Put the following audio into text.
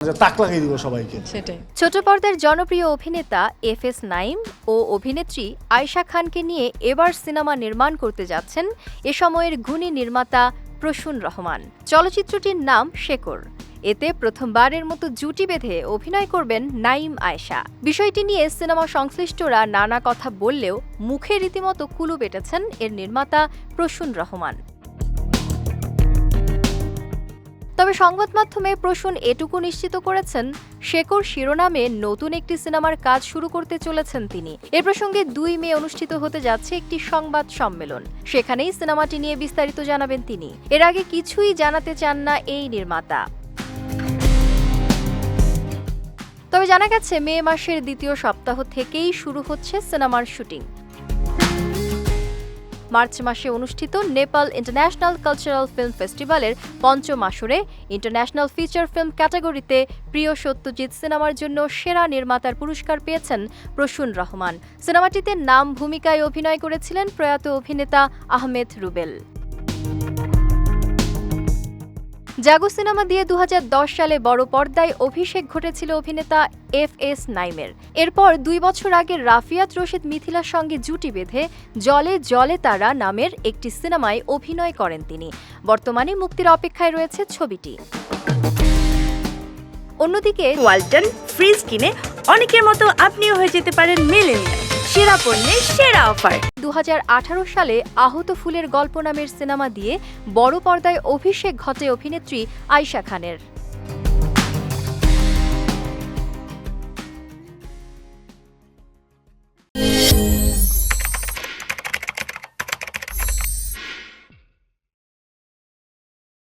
তাক লাগিয়ে দিব সবাইকে। সেটাই। ছোট পর্দার জনপ্রিয় অভিনেতা এফএস নাঈম ও অভিনেত্রী আয়েশা খানকে নিয়ে এবার সিনেমা নির্মাণ করতে যাচ্ছেন এ সময়ের গুণী নির্মাতা প্রসূন রহমান। চলচ্চিত্রটির নাম শেকর। এতে প্রথমবারের মতো জুটি বেঁধে অভিনয় করবেন নাঈম আয়েশা। বিষয়টি নিয়ে সিনেমা সংশ্লিষ্টরা নানা কথা বললেও মুখে রীতিমতো কুলু বেটেছেন এর নির্মাতা প্রসূন রহমান। তবে সংবাদ মাধ্যমে প্রসূন এটুকু নিশ্চিত করেছেন, শেকর শিরোনামে নতুন একটি সিনেমার কাজ শুরু করতে চলেছেন তিনি। এ প্রসঙ্গে 2 মে অনুষ্ঠিত হতে যাচ্ছে একটি সংবাদ সম্মেলন। সেখানেই সিনেমাটি নিয়ে বিস্তারিত জানাবেন তিনি। এর আগে কিছুই জানাতে চান না এই নির্মাতা। তবে জানা গেছে মে মাসের দ্বিতীয় সপ্তাহ থেকেই শুরু হচ্ছে সিনেমার শুটিং। মার্চ মাসে অনুষ্ঠিত নেপাল ইন্টারন্যাশনাল কালচারাল ফিল্ম ফেস্টিভ্যালের 5ম আসরে ইন্টারন্যাশনাল ফিচার ফিল্ম ক্যাটাগরিতে প্রিয় সত্যজিৎ সিনেমার জন্য সেরা নির্মাতার পুরস্কার পেয়েছেন প্রসূন রহমান। সিনেমাটিতে নাম ভূমিকায় অভিনয় করেছিলেন প্রয়াত অভিনেতা আহমেদ রুবেল। জাগো সিনেমা দিয়ে 2010 সালে বড় পর্দায় অভিষেক ঘটেছিল অভিনেতা এফএস নাঈমের। এরপর 2 বছর আগে রাফিয়াত রশিদ মিথিলার সঙ্গে জুটি বেঁধে জলে জলে তারা নামের একটি সিনেমায় অভিনয় করেন তিনি। বর্তমানে মুক্তির অপেক্ষায় রয়েছে ছবিটি। অন্যদিকে ওয়ালটন ফ্রিজ কিনে অনেকের মতো আপনিও হয়ে যেতে পারেন মিলেনিয়াল। সেরা পণ্যের সেরা অফার। 2018 সালে আহত ফুলের গল্প নামের সিনেমা দিয়ে বড় পর্দায় অভিষেক ঘটে অভিনেত্রী আয়েশা খানের।